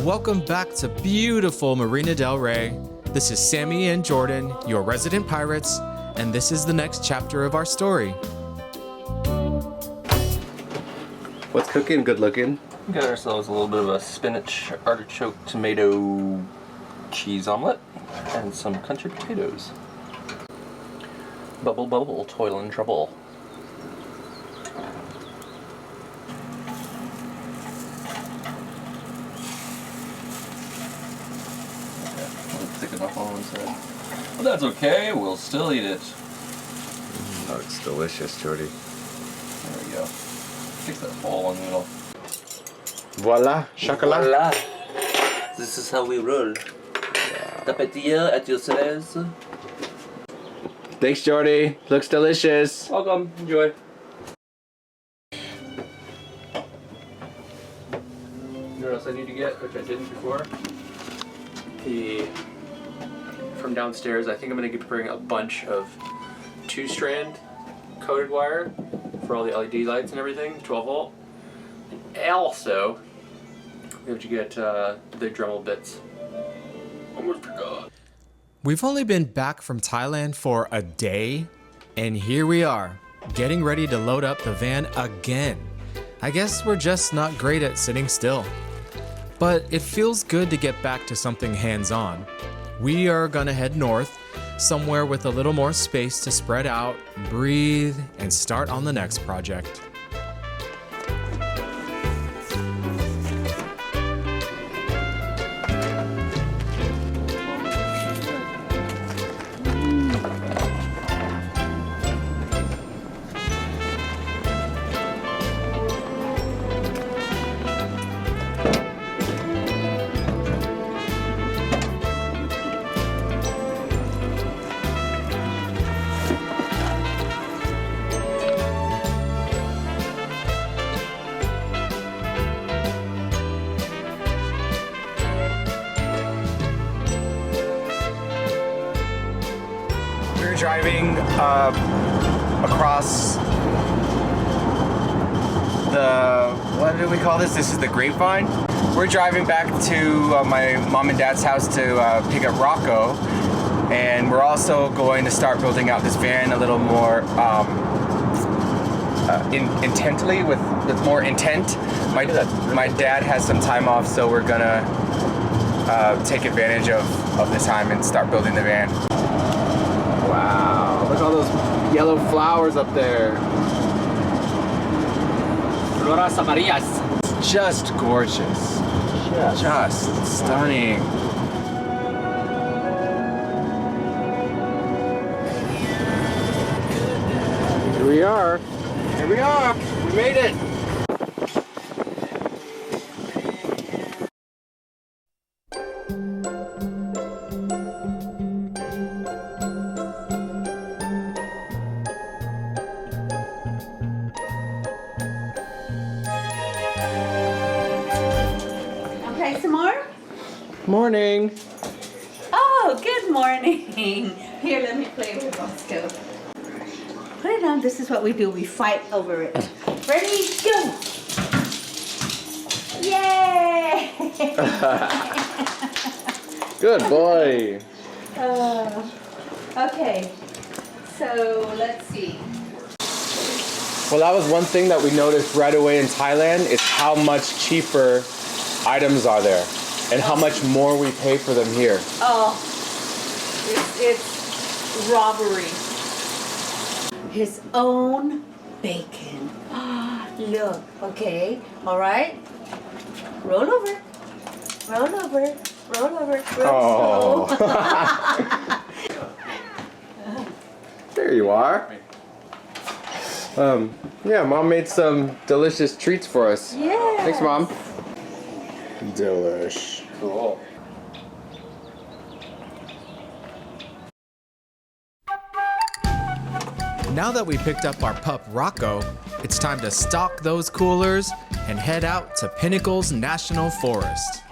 Welcome back to beautiful Marina del Rey. This is Sammy and Jordan, your resident pirates, and this is the next chapter of our story. What's cooking? Good looking. We got ourselves a little bit of a spinach, artichoke, tomato, cheese omelet, and some country potatoes. Bubble, bubble, toil and trouble. Thick enough on one side. But that's okay, we'll still eat it. Oh, it's delicious, Jordy. There we go. Fix that hole in the middle. Voila, chocolat. Voila. This is how we roll. Tapatilla at your service. Thanks, Jordy. Looks delicious. Welcome, enjoy. You know what else I need to get, which I didn't before? From downstairs, I think I'm going to bring a bunch of 2-strand coated wire for all the LED lights and everything, 12 volt. And also, we have to get the Dremel bits. Almost forgot. We've only been back from Thailand for a day, and here we are, getting ready to load up the van again. I guess we're just not great at sitting still. But it feels good to get back to something hands-on. We are gonna head north, somewhere with a little more space to spread out, breathe, and start on the next project. We're driving across the, what do we call this? This is the Grapevine. We're driving back to my mom and dad's house to pick up Rocco, and we're also going to start building out this van a little more intently, with more intent. My dad has some time off, so we're gonna take advantage of the time and start building the van. Wow, look at all those yellow flowers up there. Floras amarillas. It's just gorgeous. Just stunning. Here we are. Here we are. We made it. Some more? Morning. Oh, good morning. Here, let me play with Roscoe. Put it on. This is what we do. We fight over it. Ready? Go! Yay! Good boy. Okay. So, let's see. Well, that was one thing that we noticed right away in Thailand, is how much cheaper items are there and how much more we pay for them here. Oh, it's robbery. His own bacon. Look, okay, all right. Roll over, roll over, roll over. Roll Oh. There you are. Yeah, Mom made some delicious treats for us. Yeah. Thanks, Mom. Delish. Cool. Now that we picked up our pup Rocco, it's time to stock those coolers and head out to Pinnacles National Forest.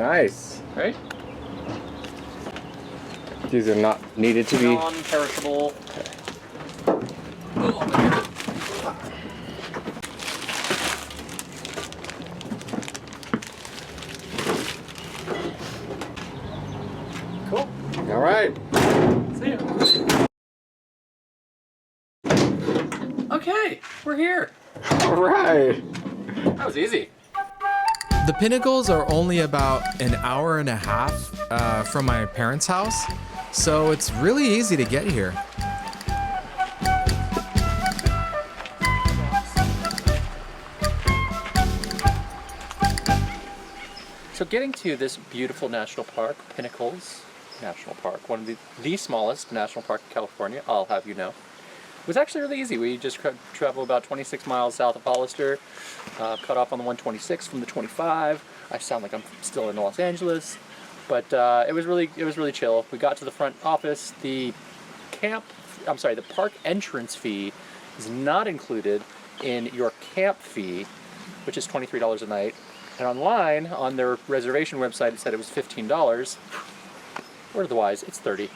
Nice. Right? These are not needed to be. Non-perishable. Cool. All right. See ya. Okay, we're here. All right. That was easy. The Pinnacles are only about an hour and a half from my parents' house, so it's really easy to get here. So getting to this beautiful national park, Pinnacles National Park, one of the smallest national park in California, I'll have you know, was actually really easy. We just traveled about 26 miles south of Hollister, cut off on the 126 from the 25. I sound like I'm still in Los Angeles, but it was really chill. We got to the front office. The park entrance fee is not included in your camp fee, which is $23 a night. And online, on their reservation website, it said it was $15. Or otherwise, it's $30.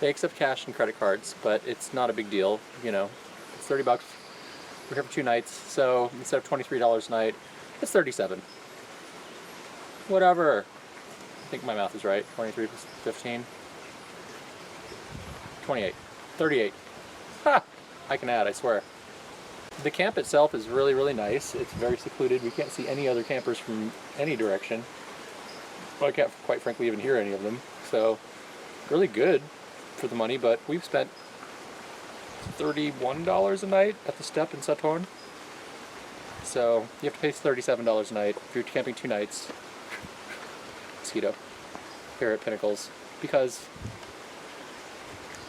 They accept cash and credit cards, but it's not a big deal, you know. It's $30. We're here for 2 nights, so instead of $23 a night, it's $37. Whatever. I think my math is right. 23 plus 15. 28. 38. Ha! I can add, I swear. The camp itself is really nice. It's very secluded. We can't see any other campers from any direction. Well, I can't, quite frankly, even hear any of them. So, really good for the money, but we've spent $31 a night at the Step in Saturn. So you have to pay $37 a night if you're camping 2 nights. Mosquito. Here at Pinnacles. Because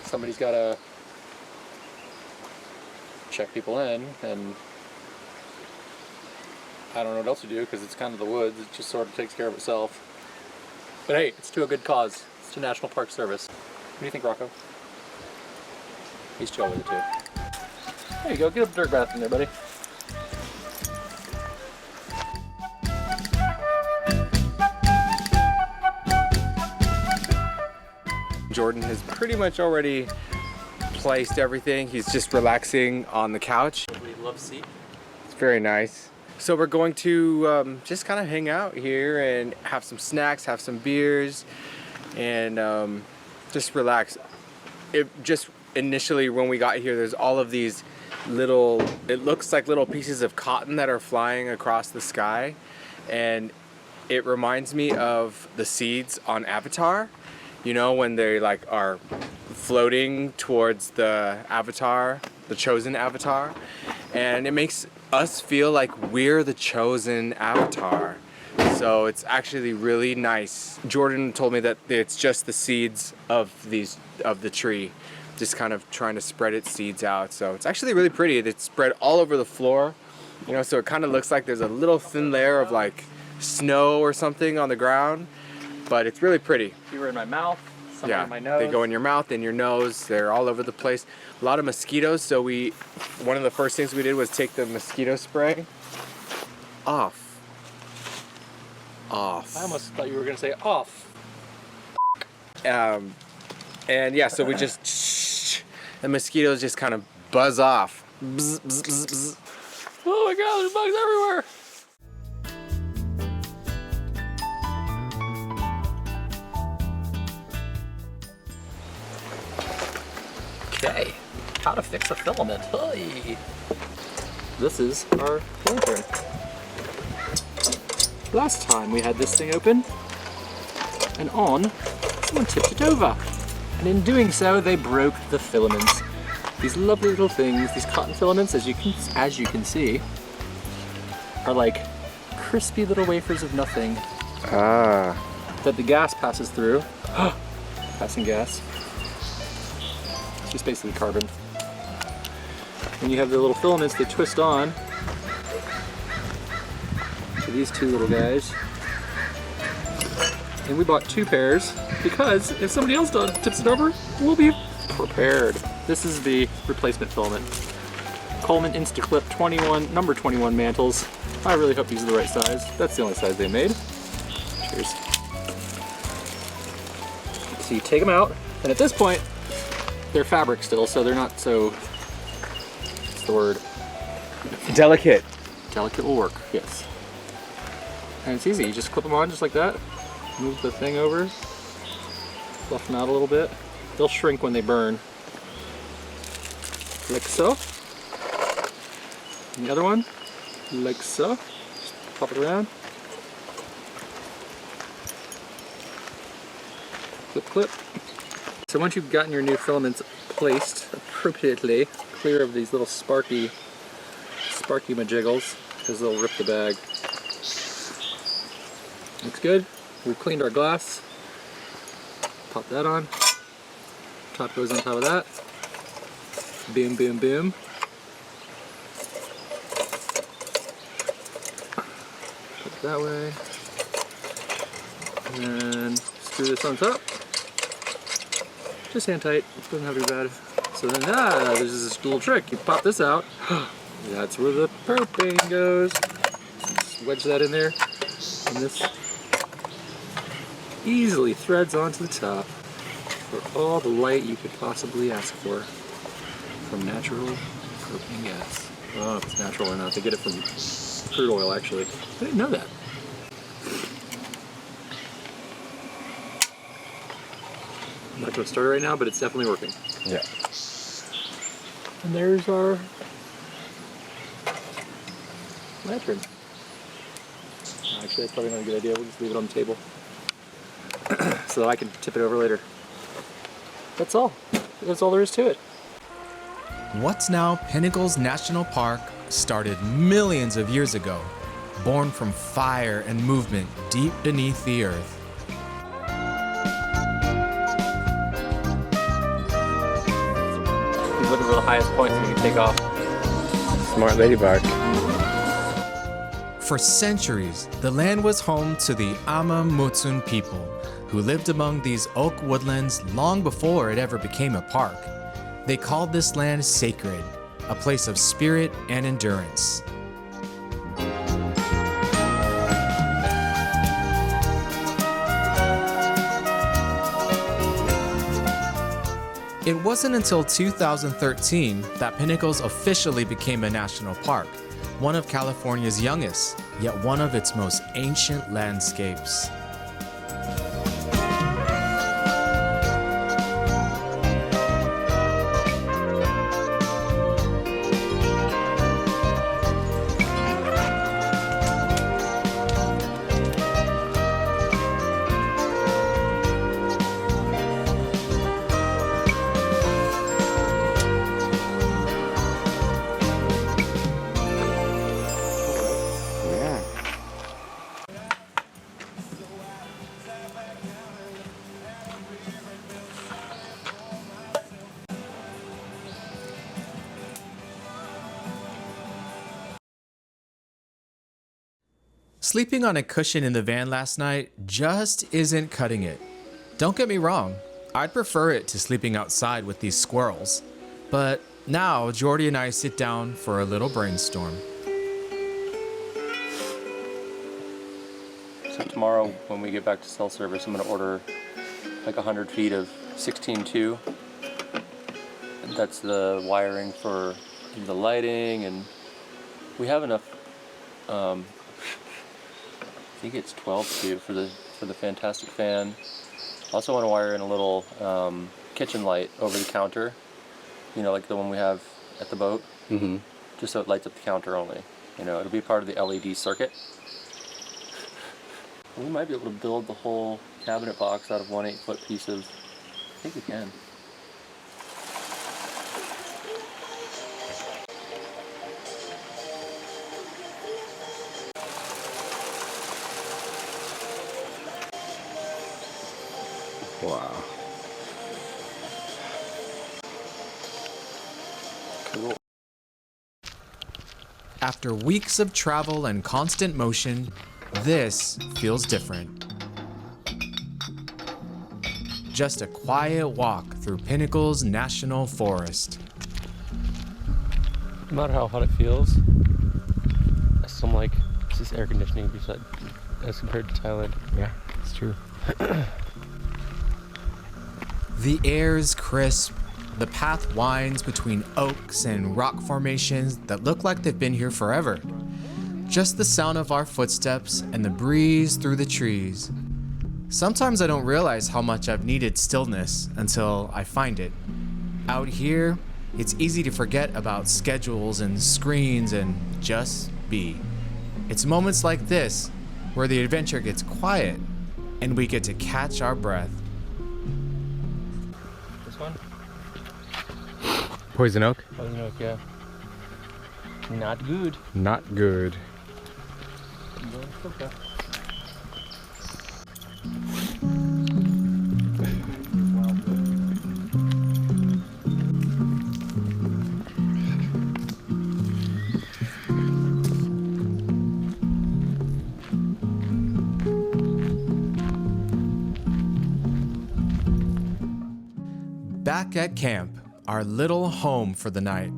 somebody's got to check people in, and I don't know what else to do because it's kind of the woods. It just sort of takes care of itself. But hey, it's to a good cause. It's to National Park Service. What do you think, Rocco? He's chill with it too. There you go, get a dirt bath in there, buddy. Jordan has pretty much already placed everything. He's just relaxing on the couch. We love seat. It's very nice. So we're going to just kind of hang out here and have some snacks, have some beers, and just relax. Just initially when we got here, there's all of these little, it looks like little pieces of cotton that are flying across the sky, and it reminds me of the seeds on Avatar. You know, when they like are floating towards the avatar, the chosen avatar, and it makes us feel like we're the chosen avatar. So it's actually really nice. Jordan told me that it's just the seeds of the tree, just kind of trying to spread its seeds out. So it's actually really pretty. It's spread all over the floor, you know, so it kind of looks like there's a little thin layer of like snow or something on the ground, but it's really pretty. You were in my mouth, some Yeah, in my nose. they go in your mouth, in your nose. They're all over the place. A lot of mosquitoes. So one of the first things we did was take the mosquito spray off. I almost thought you were gonna say off. And yeah, so we just the mosquitoes just kind of buzz off. Bzz, bzz, bzz, bzz. Oh my God, there's bugs everywhere. Okay, how to fix a filament. Hey. This is our lantern. Last time we had this thing open, and someone tipped it over. And in doing so, they broke the filaments. These lovely little things, these cotton filaments, as you can see, are like crispy little wafers of nothing that the gas passes through. Passing gas. It's just basically carbon. When you have the little filaments, they twist on to these 2 little guys. And we bought 2 pairs because if somebody else tips it over, we'll be prepared. This is the replacement filament. Coleman Instaclip number 21 mantles. I really hope these are the right size. That's the only size they made. Cheers. So you take them out, and at this point, they're fabric still, so they're not so, what's the word? Delicate. Delicate will work, yes. And it's easy, you just clip them on just like that, move the thing over, fluff them out a little bit. They'll shrink when they burn. Like so. And the other one, like so. Just pop it around. Clip, clip. So once you've gotten your new filaments placed appropriately, clear of these little sparky majiggles, because they'll rip the bag. Looks good. We've cleaned our glass. Pop that on. Top goes on top of that. Boom, boom, boom. Put it that way. And then screw this on top. Just hand tight. Doesn't have to be bad. So then, there's this little trick. You pop this out. That's where the propane goes. Just wedge that in there. And this easily threads onto the top for all the light you could possibly ask for from natural propane gas. I don't know if it's natural or not. They get it from crude oil, actually. I didn't know that. I'm not going to start it right now, but it's definitely working. Yeah. And there's our lantern. Actually, that's probably not a good idea. We'll just leave it on the table so that I can tip it over later. That's all. That's all there is to it. What's now Pinnacles National Park started millions of years ago, born from fire and movement deep beneath the earth. He's looking for the highest points so we can take off. Smart ladybug. For centuries, the land was home to the Ama Mutsun people, who lived among these oak woodlands long before it ever became a park. They called this land sacred, a place of spirit and endurance. It wasn't until 2013 that Pinnacles officially became a national park, one of California's youngest, yet one of its most ancient landscapes. Sleeping on a cushion in the van last night just isn't cutting it. Don't get me wrong, I'd prefer it to sleeping outside with these squirrels. But now Jordy and I sit down for a little brainstorm. So tomorrow when we get back to cell service, I'm going to order like 100 feet of 16.2. And that's the wiring for the lighting, and we have enough. I think it's 12.2 for the fantastic fan. Also want to wire in a little kitchen light over the counter, you know, like the one we have at the boat, just so it lights up the counter only. You know, it'll be part of the LED circuit. We might be able to build the whole cabinet box out of one 8-foot piece of, I think we can. Wow. Cool. After weeks of travel and constant motion, this feels different. Just a quiet walk through Pinnacles National Forest. No matter how hot it feels, some nice is air conditioning beside, as compared to Thailand. Yeah, it's true. The air is crisp. The path winds between oaks and rock formations that look like they've been here forever. Just the sound of our footsteps and the breeze through the trees. Sometimes I don't realize how much I've needed stillness until I find it. Out here, it's easy to forget about schedules and screens and just be. It's moments like this where the adventure gets quiet and we get to catch our breath. This one? Poison oak? Poison oak, yeah. Not good. Not good. Okay. Back at camp, our little home for the night.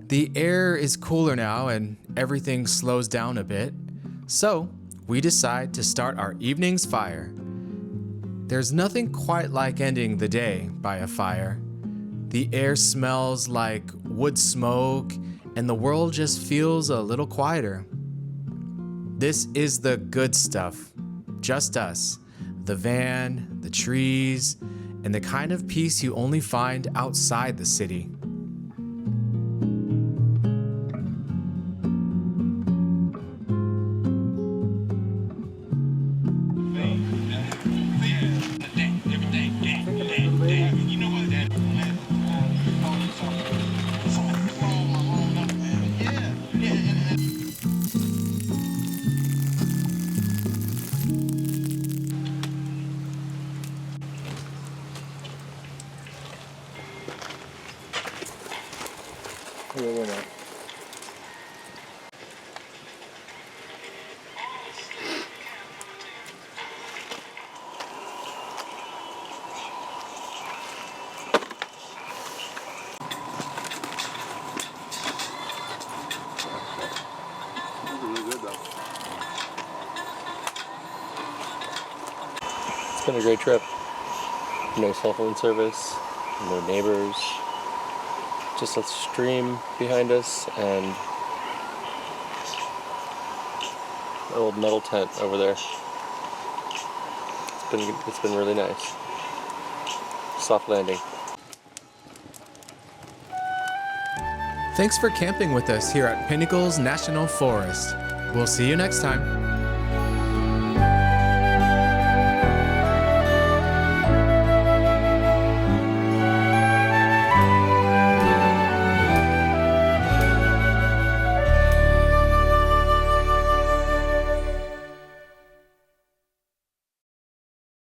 The air is cooler now and everything slows down a bit. So, we decide to start our evening's fire. There's nothing quite like ending the day by a fire. The air smells like wood smoke and the world just feels a little quieter. This is the good stuff. Just us, the van, the trees, and the kind of peace you only find outside the city. It's been a great trip. No cell phone service, no neighbors, just a stream behind us and an old metal tent over there. It's been really nice. Soft landing. Thanks for camping with us here at Pinnacles National Forest. We'll see you next time.